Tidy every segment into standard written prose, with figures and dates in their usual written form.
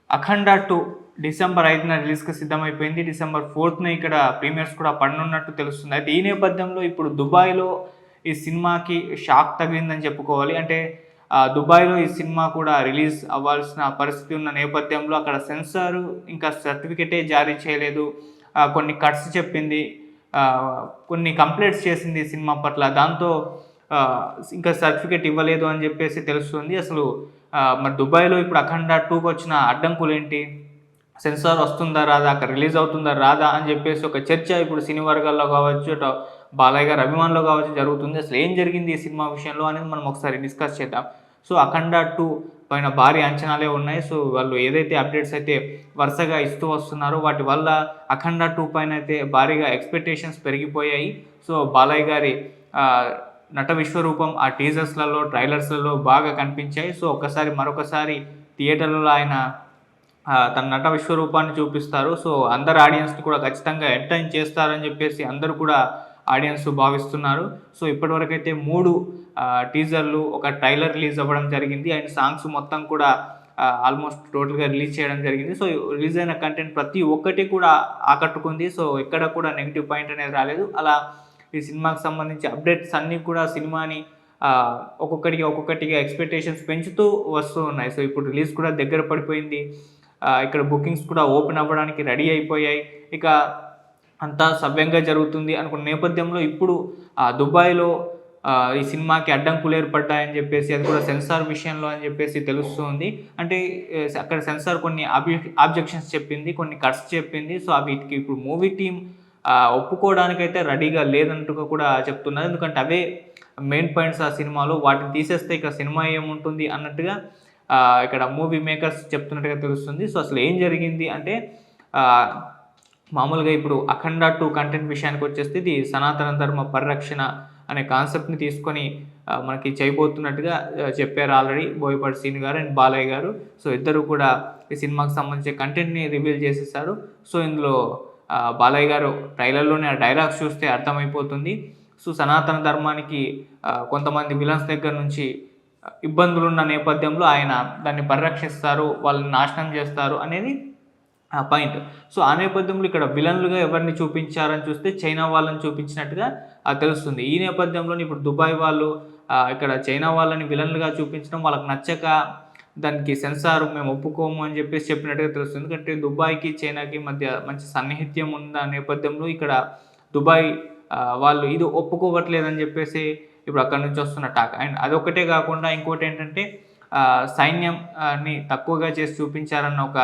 అఖండ 2 December 5న రిలీజ్‌కి సిద్ధమైపోయింది. December 4న ఇక్కడ premieres కూడా పడనున్నట్టు తెలుస్తుంది. అయితే ఈ నేపథ్యంలో ఇప్పుడు దుబాయ్‌లో ఈ సినిమాకి షాక్ తగిలిందని చెప్పుకోవాలి. అంటే దుబాయ్‌లో ఈ సినిమా కూడా రిలీజ్ అవ్వాల్సిన పరిస్థితి ఉన్న నేపథ్యంలో అక్కడ సెన్సార్ ఇంకా సర్టిఫికేటే జారీ చేయలేదు. కొన్ని కట్స్ చెప్పింది. కొన్ని కంప్లెయింట్స్ చేసింది ఈ సినిమా పట్ల. దాంతో ఇంకా సర్టిఫికేట్ ఇవ్వలేదు అని చెప్పేసి తెలుస్తుంది. అసలు మరి దుబాయ్‌లో ఇప్పుడు అఖండ 2కొచ్చిన అడ్డంకులేంటి? సెన్సార్ వస్తుందా? రాదా? అక్కడ రిలీజ్ అవుతుందా? రాదా? అని చెప్పేసి ఒక చర్చ ఇప్పుడు సినీ వర్గాల్లో కావచ్చు, బాలయ్య గారి అభిమానుల్లో కావచ్చు జరుగుతుంది. అసలు ఏం జరిగింది ఈ సినిమా విషయంలో అనేది మనం ఒకసారి డిస్కస్ చేద్దాం. సో, అఖండ 2 పైన భారీ అంచనాలే ఉన్నాయి. సో, వాళ్ళు ఏదైతే అప్డేట్స్ అయితే వరుసగా ఇస్తూ వస్తున్నారో వాటి వల్ల అఖండ 2 పైన అయితే భారీగా ఎక్స్‌పెక్టేషన్స్ పెరిగిపోయాయి. సో, బాలయ్య గారి ఆహ్, నట విశ్వరూపం ఆ టీజర్స్‌లలో, ట్రైలర్స్‌లలో బాగా కనిపించాయి. సో, మరొకసారి థియేటర్‌లలో ఆయన తన నట విశ్వరూపాన్ని చూపిస్తారు. సో, అందరు ఆడియన్స్‌ని కూడా ఖచ్చితంగా ఎంటర్‌టైన్ చేస్తారని చెప్పేసి అందరూ కూడా ఆడియన్స్ భావిస్తున్నారు. సో, ఇప్పటివరకైతే 3 టీజర్‌లు, ఒక ట్రైలర్ రిలీజ్ అవ్వడం జరిగింది. అండ్ సాంగ్స్ మొత్తం కూడా ఆల్మోస్ట్ టోటల్‌గా రిలీజ్ చేయడం జరిగింది. సో, రిలీజ్ అయిన కంటెంట్ ప్రతి ఒక్కటి కూడా ఆకట్టుకుంది. సో, ఎక్కడ కూడా నెగెటివ్ పాయింట్ అనేది రాలేదు. అలా ఈ సినిమాకి సంబంధించి అప్డేట్స్ అన్నీ కూడా సినిమాని ఒక్కొక్కటిగా ఎక్స్‌పెక్టేషన్స్ పెంచుతూ వస్తూ ఉన్నాయి. సో, ఇప్పుడు రిలీజ్ కూడా దగ్గర పడిపోయింది. ఇక్కడ బుకింగ్స్ కూడా ఓపెన్ అవ్వడానికి రెడీ అయిపోయాయి. ఇక అంతా సవ్యంగా జరుగుతుంది అనుకున్న నేపథ్యంలో ఇప్పుడు దుబాయ్‌లో ఈ సినిమాకి అడ్డంకులు ఏర్పడ్డాయని చెప్పేసి, అది కూడా సెన్సార్ విషయంలో అని చెప్పేసి తెలుస్తుంది. అంటే అక్కడ సెన్సార్ కొన్ని ఆబ్జెక్షన్స్ చెప్పింది, కొన్ని కట్స్ చెప్పింది. సో, వీటికి ఇప్పుడు మూవీ టీమ్ ఒప్పుకోవడానికైతే రెడీగా లేదంటూ కూడా చెప్తున్నారు. ఎందుకంటే అవే మెయిన్ పాయింట్స్ ఆ సినిమాలో. వాటిని తీసేస్తే ఇక సినిమా ఏముంటుంది అన్నట్టుగా ఇక్కడ మూవీ మేకర్స్ చెప్తున్నట్టుగా తెలుస్తుంది. సో, అసలు ఏం జరిగింది అంటే మామూలుగా ఇప్పుడు అఖండ 2 కంటెంట్ విషయానికొచ్చేస్తే ఇది సనాతన ధర్మ పరిరక్షణ అనే కాన్సెప్ట్‌ని తీసుకొని మనకి చేయబోతున్నట్టుగా చెప్పారు ఆల్రెడీ బోయపాటి శ్రీను గారు అండ్ బాలయ్య గారు. సో, ఇద్దరు కూడా ఈ సినిమాకి సంబంధించిన కంటెంట్‌ని రివీల్ చేసేసారు. సో, ఇందులో బాలయ్య గారు ట్రైలర్‌లోనే ఆ డైలాగ్స్ చూస్తే అర్థమైపోతుంది. సో, సనాతన ధర్మానికి కొంతమంది విలన్స్ దగ్గర నుంచి ఇబ్బందులున్న నేపథ్యంలో ఆయన దాన్ని పరిరక్షిస్తారు, వాళ్ళని నాశనం చేస్తారు అనేది పాయింట్. సో, ఆ నేపథ్యంలో ఇక్కడ విలన్లుగా ఎవరిని చూపించారని చూస్తే చైనా వాళ్ళని చూపించినట్టుగా తెలుస్తుంది. ఈ నేపథ్యంలోనే ఇప్పుడు దుబాయ్ వాళ్ళు ఇక్కడ చైనా వాళ్ళని విలన్లుగా చూపించడం వాళ్ళకి నచ్చక దానికి సెన్సార్ మేము ఒప్పుకోము అని చెప్పినట్టుగా తెలుస్తుంది. ఎందుకంటే దుబాయ్‌కి, చైనాకి మధ్య మంచి సన్నిహిత్యం ఉన్న నేపథ్యంలో ఇక్కడ దుబాయ్ వాళ్ళు ఇది ఒప్పుకోవట్లేదని చెప్పేసి ఇప్పుడు అక్కడి నుంచి వస్తున్న టాక్. అండ్ అదొక్కటే కాకుండా ఇంకోటేంటంటే సైన్యం తక్కువగా చేసి చూపించారన్న ఒక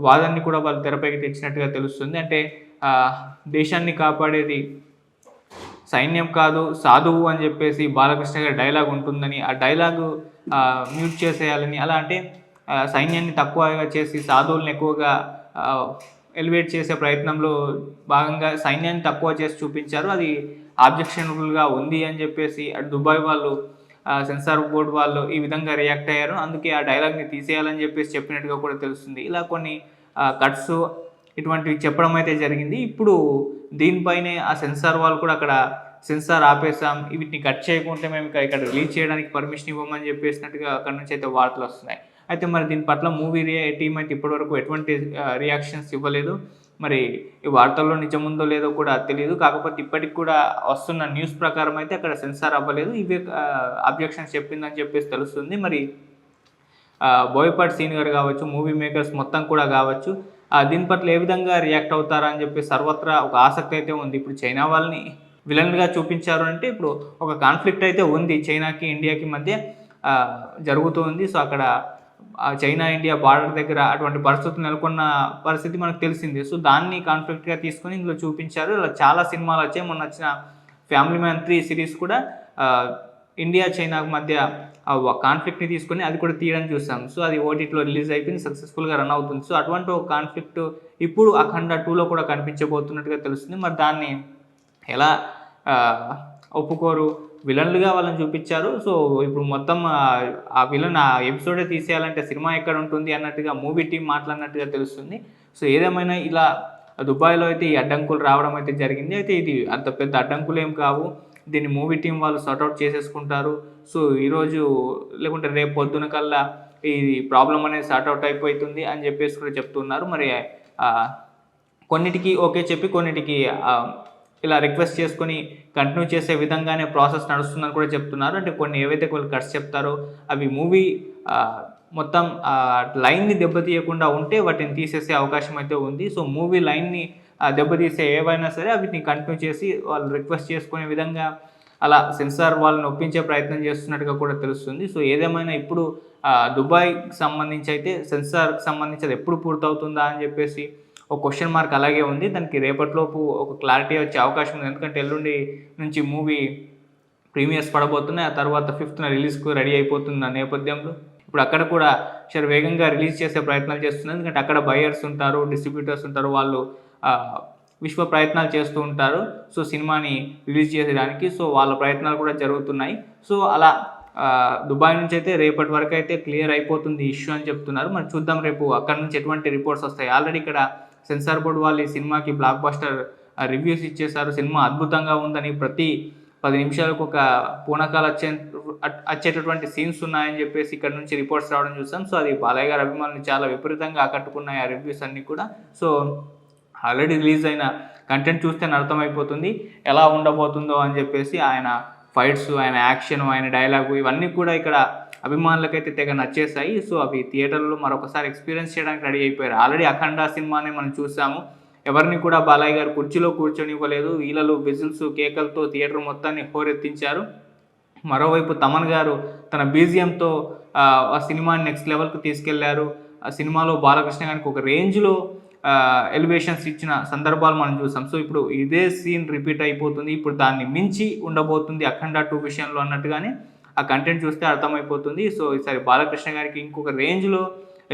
వాదనని కూడా వాళ్ళు తెరపైకి తెచ్చినట్టుగా తెలుస్తుంది. అంటే దేశాన్ని కాపాడేది సైన్యం కాదు సాధువు అని చెప్పేసి బాలకృష్ణ గారి డైలాగ్ ఉంటుందని, ఆ డైలాగు మ్యూట్ చేసేయాలని, అలా అంటే సైన్యాన్ని తక్కువగా చేసి సాధువులను ఎక్కువగా ఎలివేట్ చేసే ప్రయత్నంలో భాగంగా సైన్యాన్ని తక్కువ చేసి చూపించారు. అది ఆబ్జెక్షనబుల్‌గా ఉంది అని చెప్పేసి అటు దుబాయ్ వాళ్ళు సెన్సార్ బోర్డ్ వాళ్ళు ఈ విధంగా రియాక్ట్ అయ్యారు. అందుకే ఆ డైలాగ్‌ని తీసేయాలని చెప్పినట్టుగా కూడా తెలుస్తుంది. ఇలా కొన్ని కట్స్ ఇటువంటివి చెప్పడం అయితే జరిగింది. ఇప్పుడు దీనిపైనే ఆ సెన్సార్ వాళ్ళు కూడా అక్కడ సెన్సార్ ఆపేసాం, వీటిని కట్ చేయకుంటే మేము ఇక్కడ రిలీజ్ చేయడానికి పర్మిషన్ ఇవ్వమని చెప్పేసినట్టుగా అక్కడి నుంచి అయితే వార్తలు వస్తున్నాయి. అయితే మరి దీని పట్ల మూవీ టీమ్ అయితే ఇప్పటివరకు ఎటువంటి రియాక్షన్స్ ఇవ్వలేదు. మరి ఈ వార్తల్లో నిజముందో లేదో కూడా తెలీదు. కాకపోతే ఇప్పటికి కూడా వస్తున్న న్యూస్ ప్రకారం అయితే అక్కడ సెన్సార్ అవ్వలేదు. ఇవే అబ్జెక్షన్స్ చెప్పిందని చెప్పేసి తెలుస్తుంది. మరి బోయపాటి శ్రీను గారు కావచ్చు, మూవీ మేకర్స్ మొత్తం కూడా కావచ్చు, దీని పట్ల ఏ విధంగా రియాక్ట్ అవుతారా అని చెప్పి సర్వత్రా ఒక ఆసక్తి అయితే ఉంది. ఇప్పుడు చైనా వాళ్ళని విలన్‌గా చూపించారు అంటే ఇప్పుడు ఒక కాన్ఫ్లిక్ట్ అయితే ఉంది. చైనాకి, ఇండియాకి మధ్య జరుగుతూ ఉంది. సో, అక్కడ చైనా, ఇండియా బార్డర్ దగ్గర అటువంటి పరిస్థితులు నెలకొన్న పరిస్థితి మనకు తెలిసిందే. సో, దాన్ని కాన్ఫ్లిక్ట్‌గా తీసుకొని ఇందులో చూపించారు. ఇలా చాలా సినిమాలు వచ్చాయి. మొన్న వచ్చిన 'ఫ్యామిలీ మ్యాన్ 3' సిరీస్ కూడా ఇండియా, చైనా మధ్య కాన్ఫ్లిక్ట్‌ని తీసుకొని అది కూడా తీయడం చూసాం. సో, అది ఓటీటీలో రిలీజ్ అయిపోయింది. సక్సెస్‌ఫుల్‌గా రన్ అవుతుంది. సో, అటువంటి ఒక కాన్ఫ్లిక్ట్ ఇప్పుడు అఖండ 2లో కూడా కనిపించబోతున్నట్టుగా తెలుస్తుంది. మరి దాన్ని ఎలా ఒప్పుకోరు? విలన్లుగా వాళ్ళని చూపించారు. సో, ఇప్పుడు మొత్తం ఆ విలన్ ఆ ఎపిసోడే తీసేయాలంటే సినిమా ఎక్కడ ఉంటుంది అన్నట్టుగా మూవీ టీమ్ మాట్లాడినట్టుగా తెలుస్తుంది. సో, ఏదేమైనా ఇలా దుబాయ్‌లో అయితే ఈ అడ్డంకులు రావడం అయితే జరిగింది. అయితే ఇది అంత పెద్ద అడ్డంకులేం కావు. దీన్ని మూవీ టీమ్ వాళ్ళు సార్ట్ ఔట్ చేసేసుకుంటారు. సో, ఈరోజు లేకుంటే రేపు పొద్దున కల్లా ఈ ప్రాబ్లం అనేది సార్ట్అవుట్ అయిపోతుంది అని చెప్పేసి కూడా చెప్తున్నారు. మరి కొన్నిటికి ఓకే చెప్పి కొన్నిటికి ఇలా రిక్వెస్ట్ చేసుకొని కంటిన్యూ చేసే విధంగానే ప్రాసెస్ నడుస్తుందని కూడా చెప్తున్నారు. అంటే కొన్ని ఏవైతే కొన్ని కట్స్ చెప్తారో అవి మూవీ మొత్తం లైన్ని దెబ్బతీయకుండా ఉంటే వాటిని తీసేసే అవకాశం అయితే ఉంది. సో మూవీ లైన్ని దెబ్బతీసే ఏవైనా సరే వీటిని కంటిన్యూ చేసి వాళ్ళు రిక్వెస్ట్ చేసుకునే విధంగా అలా సెన్సార్ వాళ్ళని ఒప్పించే ప్రయత్నం చేస్తున్నట్టుగా కూడా తెలుస్తుంది. సో ఏదేమైనా ఇప్పుడు దుబాయ్కి సంబంధించి అయితే సెన్సార్కి సంబంధించి అది ఎప్పుడు పూర్తవుతుందా అని చెప్పేసి ఒక క్వశ్చన్ మార్క్ అలాగే ఉంది. దానికి రేపటిలోపు ఒక క్లారిటీ వచ్చే అవకాశం ఉంది. ఎందుకంటే ఎల్లుండి నుంచి మూవీ ప్రీమియర్స్ పడబోతున్నాయి. ఆ తర్వాత 5th రిలీజ్కు రెడీ అయిపోతున్న నేపథ్యంలో ఇప్పుడు అక్కడ కూడా వేగంగా రిలీజ్ చేసే ప్రయత్నాలు చేస్తున్నారు. ఎందుకంటే అక్కడ బయర్స్ ఉంటారు, డిస్ట్రిబ్యూటర్స్ ఉంటారు, వాళ్ళు విశ్వ ప్రయత్నాలు చేస్తూ ఉంటారు. సో సినిమాని రిలీజ్ చేసేయడానికి సో వాళ్ళ ప్రయత్నాలు కూడా జరుగుతున్నాయి. సో అలా దుబాయ్ నుంచి అయితే రేపటి వరకు అయితే క్లియర్ అయిపోతుంది ఇష్యూ అని చెప్తున్నారు. మరి చూద్దాం రేపు అక్కడ నుంచి ఎటువంటి రిపోర్ట్స్ వస్తాయి. ఆల్రెడీ ఇక్కడ సెన్సార్ బోర్డు వాళ్ళు ఈ సినిమాకి బ్లాక్ బస్టర్ రివ్యూస్ ఇచ్చేశారు. సినిమా అద్భుతంగా ఉందని, ప్రతి 10 నిమిషాలకు ఒక పూనకాలు వచ్చేటటువంటి సీన్స్ ఉన్నాయని చెప్పేసి ఇక్కడ నుంచి రిపోర్ట్స్ రావడం చూసాం. సో అది బాలయ్య గారి అభిమానులు చాలా విపరీతంగా ఆకట్టుకున్నాయి ఆ రివ్యూస్ అన్నీ కూడా. సో ఆల్రెడీ రిలీజ్ అయిన కంటెంట్ చూస్తే అర్థమైపోతుంది ఎలా ఉండబోతుందో అని చెప్పేసి. ఆయన ఫైట్స్, ఆయన యాక్షన్, ఆయన డైలాగు ఇవన్నీ కూడా ఇక్కడ అభిమానులకైతే తెగ నచ్చేసాయి. సో అవి థియేటర్లో మరొకసారి ఎక్స్పీరియన్స్ చేయడానికి రెడీ అయిపోయారు. ఆల్రెడీ అఖండ సినిమాని మనం చూసాము. ఎవరిని కూడా బాలయ్య గారు కుర్చీలో కూర్చొనివ్వలేదు. ఈలలు, విజిల్స్, కేకలతో థియేటర్ మొత్తాన్ని హోరెత్తించారు. మరోవైపు తమన్ గారు తన బీజిఎంతో ఆ సినిమాని నెక్స్ట్ లెవెల్కి తీసుకెళ్లారు. ఆ సినిమాలో బాలకృష్ణ గారికి ఒక రేంజ్లో ఎలివేషన్స్ ఇచ్చిన సందర్భాలు మనం చూసాం. సో ఇప్పుడు ఇదే సీన్ రిపీట్ అయిపోతుంది. ఇప్పుడు దాన్ని మించి ఉండబోతుంది అఖండ 2 విషయంలో అన్నట్టుగానే ఆ కంటెంట్ చూస్తే అర్థమైపోతుంది. సో ఈసారి బాలకృష్ణ గారికి ఇంకొక రేంజ్లో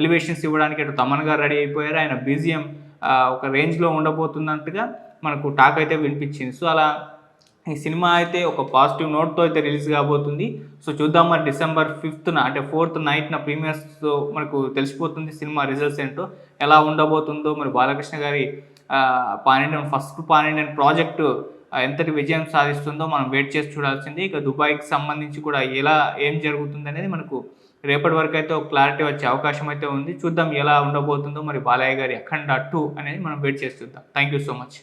ఎలివేషన్స్ ఇవ్వడానికి అటు తమన్ గారు రెడీ అయిపోయారు. ఆయన బీజిఎం ఒక రేంజ్లో ఉండబోతున్నట్టుగా మనకు టాక్ అయితే వినిపించింది. సో అలా ఈ సినిమా అయితే ఒక పాజిటివ్ నోట్తో అయితే రిలీజ్ కాబోతుంది. సో చూద్దాం మరి December 5th అంటే 4th నైట్న ప్రీమియర్స్తో మనకు తెలిసిపోతుంది సినిమా రిజల్ట్స్ ఏంటో, ఎలా ఉండబోతుందో. మరి బాలకృష్ణ గారి ఫస్ట్ పాన్ ఇండియన్ ప్రాజెక్టు ఎంతటి విజయం సాధిస్తుందో మనం వెయిట్ చేసి చూడాల్సింది. ఇక దుబాయ్కి సంబంధించి కూడా ఏం జరుగుతుంది అనేది మనకు రేపటి వరకు అయితే ఒక క్లారిటీ వచ్చే అవకాశం అయితే ఉంది. చూద్దాం ఎలా ఉండబోతుందో మరి బాలయ్య గారి అఖండ 2 అనేది మనం వెయిట్ చేసి చూద్దాం. Thank you so much.